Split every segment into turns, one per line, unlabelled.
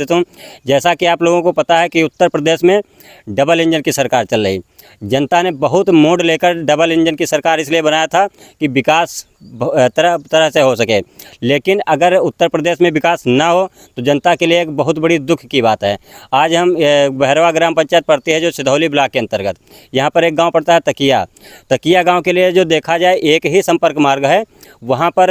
तो जैसा कि आप लोगों को पता है कि उत्तर प्रदेश में डबल इंजन की सरकार चल रही। जनता ने बहुत मोड़ लेकर डबल इंजन की सरकार इसलिए बनाया था कि विकास तरह तरह से हो सके, लेकिन अगर उत्तर प्रदेश में विकास ना हो तो जनता के लिए एक बहुत बड़ी दुख की बात है। आज हम बहरवा ग्राम पंचायत पड़ती है जो सिधौली ब्लॉक के अंतर्गत, यहाँ पर एक गांव पड़ता है तकिया गांव के लिए जो देखा जाए एक ही संपर्क मार्ग है। वहाँ पर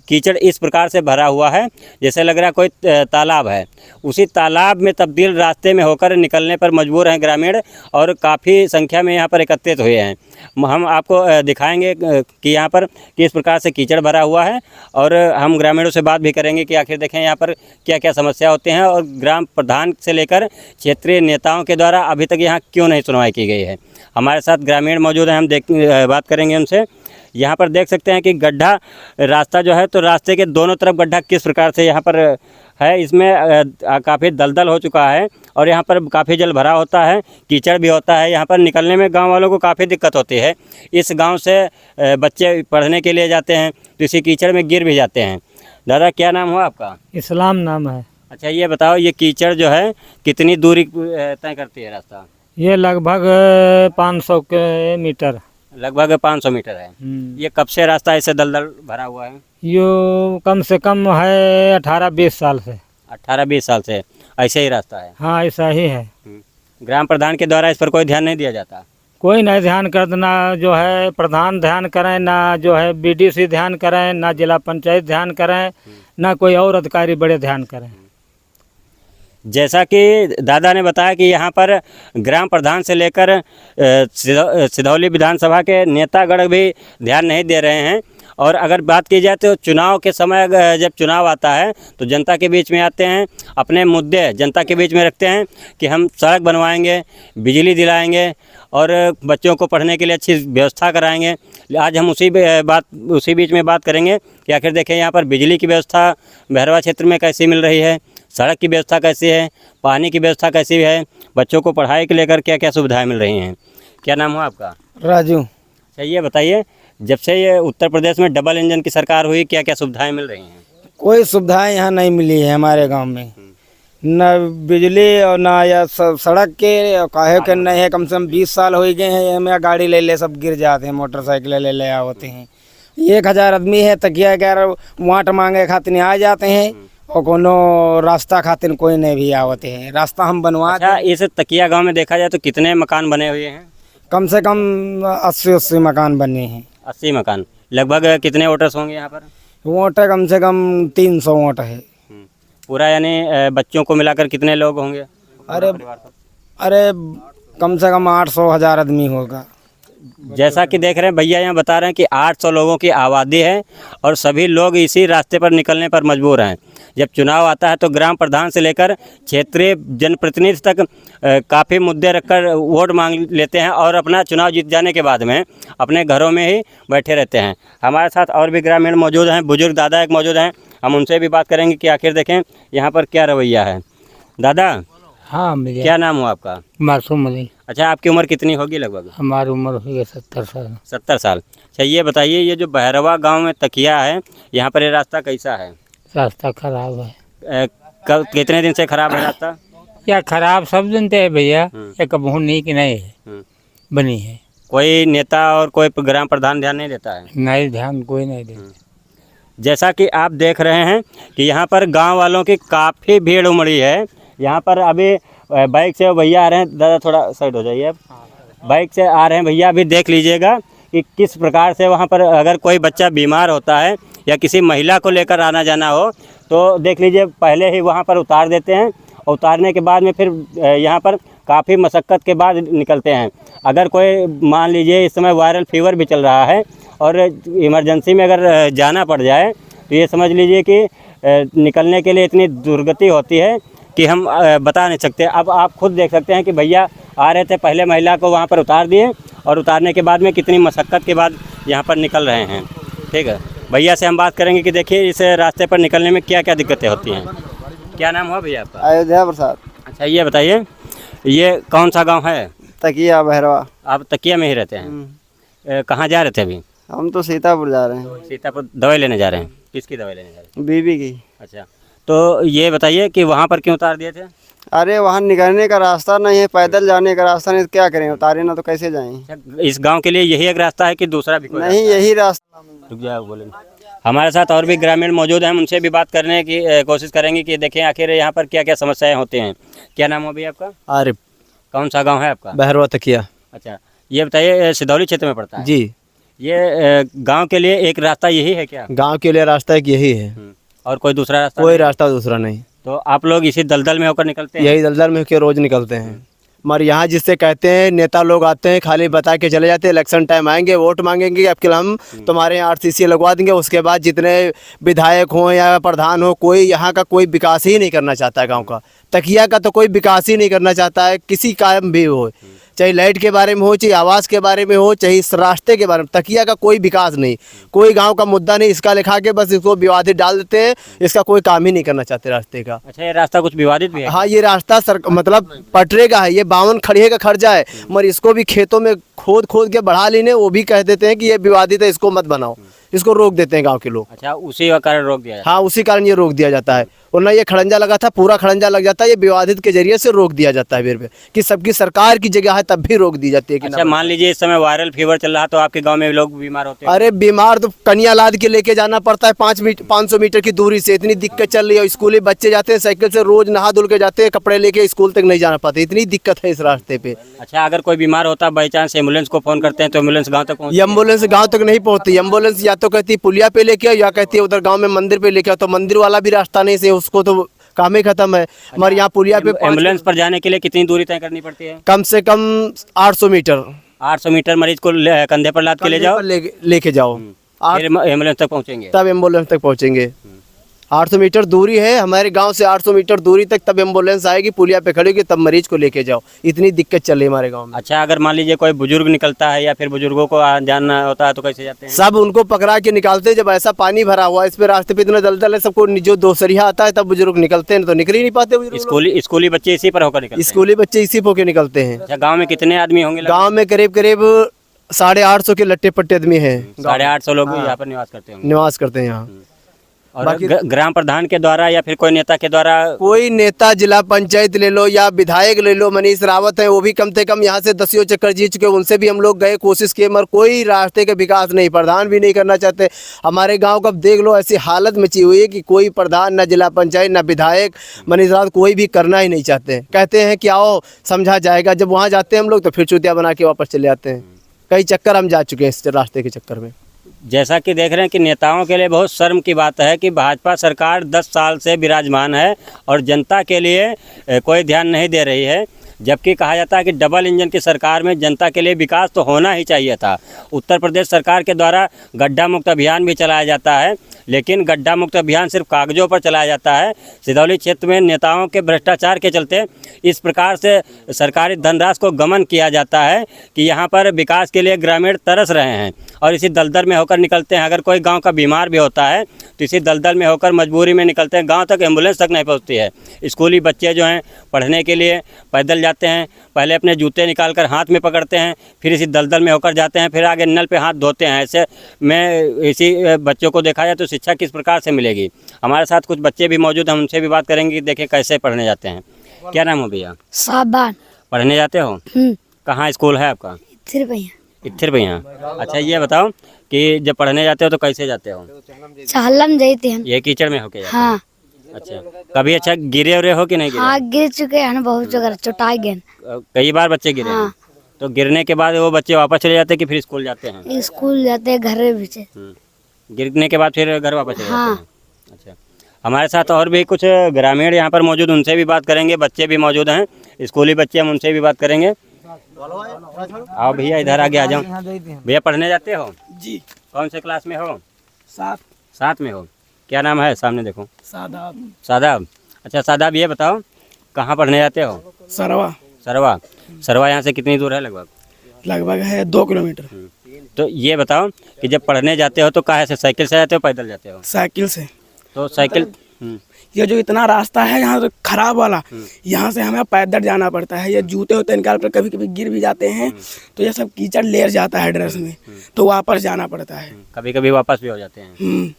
कीचड़ इस प्रकार से भरा हुआ है जैसे लग रहा कोई तालाब है। उसी तालाब में तब्दील रास्ते में होकर निकलने पर मजबूर हैं ग्रामीण और काफ़ी संख्या में यहाँ पर एकत्रित हुए हैं। हम आपको दिखाएंगे कि यहाँ पर किस प्रकार से कीचड़ भरा हुआ है और हम ग्रामीणों से बात भी करेंगे कि आखिर देखें यहाँ पर क्या क्या समस्या होती हैं और ग्राम प्रधान से लेकर क्षेत्रीय नेताओं के द्वारा अभी तक यहाँ क्यों नहीं सुनवाई की गई है। हमारे साथ ग्रामीण मौजूद हैं, हम बात करेंगे उनसे। यहाँ पर देख सकते हैं कि गड्ढा रास्ता जो है तो रास्ते के दोनों तरफ गड्ढा किस प्रकार से यहाँ पर है। इसमें काफ़ी दलदल हो चुका है और यहाँ पर काफ़ी जल भरा होता है, कीचड़ भी होता है। यहाँ पर निकलने में गांव वालों को काफ़ी दिक्कत होती है। इस गांव से बच्चे पढ़ने के लिए जाते हैं तो इसी कीचड़ में गिर भी जाते हैं। दादा क्या नाम हुआ आपका?
इस्लाम नाम है।
अच्छा ये बताओ, ये कीचड़ जो है कितनी दूरी तय करती है रास्ता?
ये लगभग 500 मीटर।
लगभग 500 मीटर है। ये कब से रास्ता ऐसे दलदल भरा हुआ है?
यो कम से कम है 18-20 साल से।
18-20 साल से ऐसे ही रास्ता है?
हाँ ऐसा ही है।
ग्राम प्रधान के द्वारा इस पर कोई ध्यान नहीं दिया जाता?
कोई नहीं ध्यान कर, ना जो है प्रधान ध्यान करें, ना जो है बीडीसी ध्यान करें, ना जिला पंचायत ध्यान करें, ना कोई और अधिकारी बड़े ध्यान करें।
जैसा कि दादा ने बताया कि यहाँ पर ग्राम प्रधान से लेकर सिधौली विधानसभा के नेतागण भी ध्यान नहीं दे रहे हैं। और अगर बात की जाए तो चुनाव के समय जब चुनाव आता है तो जनता के बीच में आते हैं, अपने मुद्दे जनता के बीच में रखते हैं कि हम सड़क बनवाएंगे, बिजली दिलाएंगे और बच्चों को पढ़ने के लिए अच्छी व्यवस्था कराएंगे। आज हम उसी बीच में बात करेंगे कि आखिर देखें यहाँ पर बिजली की व्यवस्था बहरवा क्षेत्र में कैसी मिल रही है, सड़क की व्यवस्था कैसी है, पानी की व्यवस्था कैसी है, बच्चों को पढ़ाई के लेकर क्या क्या सुविधाएं मिल रही हैं। क्या नाम हुआ आपका?
राजू।
अच्छा ये बताइए, जब से ये उत्तर प्रदेश में डबल इंजन की सरकार हुई क्या क्या सुविधाएं मिल रही हैं?
कोई सुविधाएं यहाँ नहीं मिली है हमारे गांव में, न बिजली और ना या सड़क के काहे के नहीं है। कम से कम 20 साल हो गए हैं हमें गाड़ी ले सब गिर जाते हैं, मोटरसाइकिल ले होते हैं। 1000 आदमी है, तकिया 11 वाट मांगे खातिर आ जाते हैं और कोनो रास्ता खातिर कोई नहीं भी आवते हैं। रास्ता हम बनवा।
अच्छा इस तकिया गांव में देखा जाए तो कितने मकान बने हुए हैं?
कम से कम 80 मकान बने हैं।
80 मकान। लगभग कितने वोटर्स होंगे यहाँ पर?
वोट कम से कम 300 वोट है
पूरा, यानी बच्चों को मिलाकर कितने लोग होंगे?
अरे कम से कम 800-1000 आदमी होगा।
जैसा कि देख रहे हैं भैया यहाँ बता रहे हैं कि 800 लोगों की आबादी है और सभी लोग इसी रास्ते पर निकलने पर मजबूर हैं। जब चुनाव आता है तो ग्राम प्रधान से लेकर क्षेत्रीय जनप्रतिनिधि तक काफ़ी मुद्दे रखकर वोट मांग लेते हैं और अपना चुनाव जीत जाने के बाद में अपने घरों में ही बैठे रहते हैं। हमारे साथ और भी ग्रामीण मौजूद हैं, बुजुर्ग दादा एक मौजूद हैं, हम उनसे भी बात करेंगे कि आखिर देखें यहाँ पर क्या रवैया है। दादा
हाँ
क्या नाम हुआ आपका?
मासूम अली।
अच्छा आपकी उम्र कितनी होगी लगभग?
हमारी उम्र हो गई 70 साल।
70 साल। अच्छा ये बताइए, ये जो बहरवा गांव में तकिया है यहाँ पर ये रास्ता कैसा है?
रास्ता खराब है।
कितने दिन से खराब है रास्ता?
या खराब सब जनते हैं भैया, ये कबहू नहीं कि नहीं है बनी है।
कोई नेता और कोई ग्राम प्रधान ध्यान नहीं देता है?
नहीं, ध्यान कोई नहीं देता।
जैसा कि आप देख रहे हैं कि यहाँ पर गांव वालों की काफ़ी भीड़ उमड़ी है। यहाँ पर अभी बाइक से भैया आ रहे हैं, दादा थोड़ा साइड हो जाइए। अब बाइक से आ रहे हैं भैया, अभी देख लीजिएगा कि किस प्रकार से वहाँ पर अगर कोई बच्चा बीमार होता है या किसी महिला को लेकर आना जाना हो तो देख लीजिए पहले ही वहाँ पर उतार देते हैं और उतारने के बाद में फिर यहाँ पर काफ़ी मशक्क़त के बाद निकलते हैं। अगर कोई मान लीजिए इस समय वायरल फीवर भी चल रहा है और इमरजेंसी में अगर जाना पड़ जाए तो ये समझ लीजिए कि निकलने के लिए इतनी दुर्गति होती है कि हम बता नहीं सकते। अब आप खुद देख सकते हैं कि भैया आ रहे थे, पहले महिला को वहाँ पर उतार दिए और उतारने के बाद में कितनी मशक्क़त के बाद यहाँ पर निकल रहे हैं। ठीक है, भैया से हम बात करेंगे कि देखिए इस रास्ते पर निकलने में क्या क्या दिक्कतें होती हैं। क्या नाम हुआ भैया आपका?
अयोध्या प्रसाद।
अच्छा ये बताइए, ये कौन सा गाँव है?
तकिया बहरवा।
आप तकिया में ही रहते हैं? कहाँ जा रहे थे अभी?
हम तो सीतापुर जा रहे हैं।
सीतापुर दवाई लेने जा रहे हैं? किसकी दवाई लेने जा रहे हैं?
बीबी की।
अच्छा तो ये बताइए कि वहाँ पर क्यों उतार दिए थे?
अरे वहाँ निकलने का रास्ता नहीं है, पैदल जाने का रास्ता नहीं, तो क्या करें, उतारे ना तो कैसे जाएं।
अच्छा, इस गांव के लिए यही एक रास्ता है कि दूसरा भी कोई
नहीं, यही रास्ता।
रुक जाओ, बोले। हमारे साथ और भी ग्रामीण मौजूद हैं, हम उनसे भी बात करने की कोशिश करेंगे कि देखें आखिर यहाँ पर क्या क्या समस्याएं होती हैं। क्या नाम हो भैया आपका?
आरिफ।
कौन सा गांव है आपका?
बहरवा तकिया।
अच्छा, ये बताइए सिधौली क्षेत्र में पड़ता है
जी।
ये गांव के लिए एक रास्ता यही है क्या?
गांव के लिए रास्ता एक यही है,
और कोई दूसरा रास्ता
कोई
नहीं?
रास्ता दूसरा नहीं।
तो आप लोग इसी दलदल में होकर निकलते हैं?
यही दलदल में के रोज निकलते हैं। मगर यहाँ जिससे कहते हैं नेता लोग आते हैं, खाली बता के चले जाते हैं, इलेक्शन टाइम आएंगे वोट मांगेंगे, अब के हम तुम्हारे यहाँ RCC लगवा देंगे। उसके बाद जितने विधायक हों या प्रधान हो, कोई यहाँ का कोई विकास ही नहीं करना चाहता है। गांव का तकिया का तो कोई विकास ही नहीं करना चाहता है, किसी काम भी हो, चाहे लाइट के बारे में हो, चाहे आवास के बारे में हो, चाहे इस रास्ते के बारे में। तकिया का कोई विकास नहीं, कोई गांव का मुद्दा नहीं, इसका लिखा के बस इसको विवादित डाल देते हैं, इसका कोई काम ही नहीं करना चाहते रास्ते का।
अच्छा, ये रास्ता कुछ विवादित भी है?
हाँ, ये रास्ता मतलब पटरे का है, ये 52 खड़िये का खर्चा है, मगर इसको भी खेतों में खोद खोद के बढ़ा लेने, वो भी कह देते हैं कि ये विवादित है, इसको मत बनाओ, इसको रोक देते हैं गाँव के लोग।
अच्छा, उसी का कारण रोक दिया जाता है?
हाँ, उसी कारण ये रोक दिया जाता है। और ना ये खड़ंजा लगा था, पूरा खड़ंजा लग जाता है, ये विवादित के जरिए से रोक दिया जाता है फिर भी, कि सबकी सरकार की जगह है तब भी रोक दी जाती है कि
अच्छा, मान लीजिए इस समय वायरल फीवर चल रहा तो आपके गांव में लोग बीमार होते हैं?
अरे बीमार तो कनिया लाद के लेके जाना पड़ता है 500 मीटर की दूरी से, इतनी दिक्कत चल रही है। स्कूली बच्चे जाते हैं साइकिल से, रोज नहा धुल के जाते हैं, कपड़े लेके स्कूल तक नहीं जाना पाते, इतनी दिक्कत है इस रास्ते पे।
अच्छा, अगर कोई बीमार होता बाई चांस एम्बुलेंस को फोन करते हैं तो एम्बुलेंस गाँव तक पहुँचती है?
एम्बुलेंस गांव तक नहीं पहुंचती। एम्बुलेंस या तो कहती है पुलिया पे लेके आओ, या कहती है उधर गांव में मंदिर पे लेके आओ, तो मंदिर वाला भी रास्ता नहीं से, उसको तो काम ही खत्म है। मगर यहाँ पुलिया पे
एम्बुलेंस पर जाने के लिए कितनी दूरी तय करनी पड़ती है?
कम से कम 800 मीटर
800 मीटर मरीज को कंधे पर लाद के ले जाओ,
लेके जाओ,
फिर एम्बुलेंस तक पहुँचेंगे?
तब एम्बुलेंस तक पहुंचेंगे। 800 मीटर दूरी है हमारे गांव से, 800 मीटर दूरी तक, तब एम्बुलेंस आएगी, पुलिया पे खड़ी होगी, तब मरीज को लेके जाओ। इतनी दिक्कत चल रही है हमारे गांव में।
अच्छा, अगर मान लीजिए कोई बुजुर्ग निकलता है या फिर बुजुर्गों को जानना होता है तो कैसे जाते हैं?
सब उनको पकड़ा के निकालते हैं। जब ऐसा पानी भरा हुआ है इस पे, रास्ते पे इतना दलदल है, सबको जो दो सरिया आता है, तब बुजुर्ग निकलते हैं, तो निकल ही नहीं पाते बुजुर्ग लोग।
स्कूली बच्चे इसी पर होकर निकलते हैं?
स्कूली बच्चे इसी पे निकलते हैं।
अच्छा, गाँव में कितने आदमी होंगे?
गाँव में करीब 850 के लट्टे पट्टे आदमी है,
850 लोग यहाँ पर निवास करते होंगे?
निवास करते हैं यहाँ।
और ग्राम प्रधान के द्वारा या फिर कोई नेता के द्वारा?
कोई नेता, जिला पंचायत ले लो या विधायक ले लो, मनीष रावत है, वो भी कम से कम यहाँ से 10 चक्कर जीत चुके, उनसे भी हम लोग गए, कोशिश किए, मगर कोई रास्ते का विकास नहीं, प्रधान भी नहीं करना चाहते। हमारे गांव का देख लो, ऐसी हालत मची हुई है कि कोई प्रधान, न जिला पंचायत, न विधायक, मनीष रावत, कोई भी करना ही नहीं चाहते। कहते हैं कि आओ समझा जाएगा, जब वहाँ जाते हैं हम लोग तो फिर चुतिया बना के वापस चले आते हैं। कई चक्कर हम जा चुके हैं इस रास्ते के चक्कर में।
जैसा कि देख रहे हैं कि नेताओं के लिए बहुत शर्म की बात है कि भाजपा सरकार 10 साल से विराजमान है और जनता के लिए कोई ध्यान नहीं दे रही है, जबकि कहा जाता है कि डबल इंजन की सरकार में जनता के लिए विकास तो होना ही चाहिए था। उत्तर प्रदेश सरकार के द्वारा गड्ढा मुक्त अभियान भी चलाया जाता है, लेकिन गड्ढा मुक्त अभियान सिर्फ कागजों पर चलाया जाता है। सिधौली क्षेत्र में नेताओं के भ्रष्टाचार के चलते इस प्रकार से सरकारी धनराशि को गमन किया जाता है कि यहाँ पर विकास के लिए ग्रामीण तरस रहे हैं और इसी दलदल में होकर निकलते हैं। अगर कोई गांव का बीमार भी होता है तो इसी दलदल में होकर मजबूरी में निकलते हैं, गांव तक एम्बुलेंस तक नहीं पहुंचती है। स्कूली बच्चे जो हैं पढ़ने के लिए पैदल जाते हैं, पहले अपने जूते निकाल कर हाथ में पकड़ते हैं, फिर इसी दलदल में होकर जाते हैं, फिर आगे नल पे हाथ धोते हैं। ऐसे में इसी बच्चों को देखा जाए तो शिक्षा किस प्रकार से मिलेगी। हमारे साथ कुछ बच्चे भी मौजूद हैं, हम उनसे भी बात करेंगे कि देखें कैसे पढ़ने जाते हैं। क्या नाम हो भैया?
साबान।
पढ़ने जाते हो? कहाँ स्कूल है आपका? इत्थिर भैया। अच्छा, ये बताओ कि जब पढ़ने जाते हो तो कैसे जाते हो?
चालम जाते हैं।
ये कीचड़ में होके जाते हो?
हाँ।
अच्छा, कभी अच्छा गिरे उरे हो कि नहीं गिरे?
हाँ, गिर चुके हैं बहुत जगह, चोटाई गए।
कई बार बच्चे गिरे हैं। तो गिरने के बाद वो बच्चे वापस चले जाते हैं कि फिर स्कूल जाते हैं?
स्कूल जाते हैं, घर में पीछे।
गिरने के बाद फिर घर वापस चले जाते हैं? अच्छा, हमारे साथ और भी कुछ ग्रामीण यहाँ पर मौजूद, उनसे भी बात करेंगे। बच्चे भी मौजूद हैं, स्कूली बच्चे, हम उनसे भी बात करेंगे। आओ भैया, इधर आगे आ जाओ। भैया, पढ़ने जाते हो?
जी।
कौन से क्लास में हो?
7
में हो। क्या नाम है? सामने देखो।
सादाब।
सादाब। अच्छा सादाब, ये बताओ कहाँ पढ़ने जाते हो? सरवा यहाँ से कितनी दूर है?
लगभग है 2 किलोमीटर।
तो ये बताओ कि जब पढ़ने जाते हो तो कहाँ से, साइकिल से जाते हो पैदल जाते हो?
साइकिल से।
तो साइकिल
ये जो इतना रास्ता है यहाँ तो खराब वाला, यहाँ से हमें पैदल जाना पड़ता है। ये जूते होते निकाल कर कभी कभी गिर भी जाते हैं तो ये सब कीचड़ लेर जाता है ड्रेस में, तो वापस जाना पड़ता है।
कभी कभी वापस भी हो जाते हैं।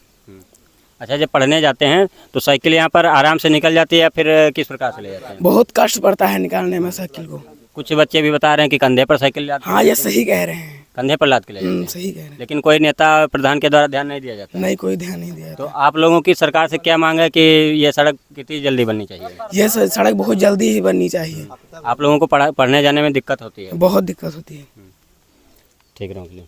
अच्छा, जब पढ़ने जाते हैं तो साइकिल यहाँ पर आराम से निकल जाती है या फिर किस प्रकार से ले जाते हैं?
बहुत कष्ट पड़ता है निकालने में साइकिल को।
कुछ बच्चे भी बता रहे हैं कि कंधे पर साइकिल लाते
हाँ, ये सही कह रहे हैं।
कंधे पर लाद के ले जाते हैं,
सही कह रहे हैं।
लेकिन कोई नेता प्रधान के द्वारा ध्यान नहीं दिया जाता।
नहीं, कोई ध्यान नहीं दिया।
तो आप लोगों की सरकार से क्या मांग है कि ये सड़क कितनी जल्दी बननी चाहिए?
ये सड़क बहुत जल्दी ही बननी चाहिए।
आप लोगों को पढ़ने जाने में दिक्कत होती है?
बहुत दिक्कत होती है।
ठीक है।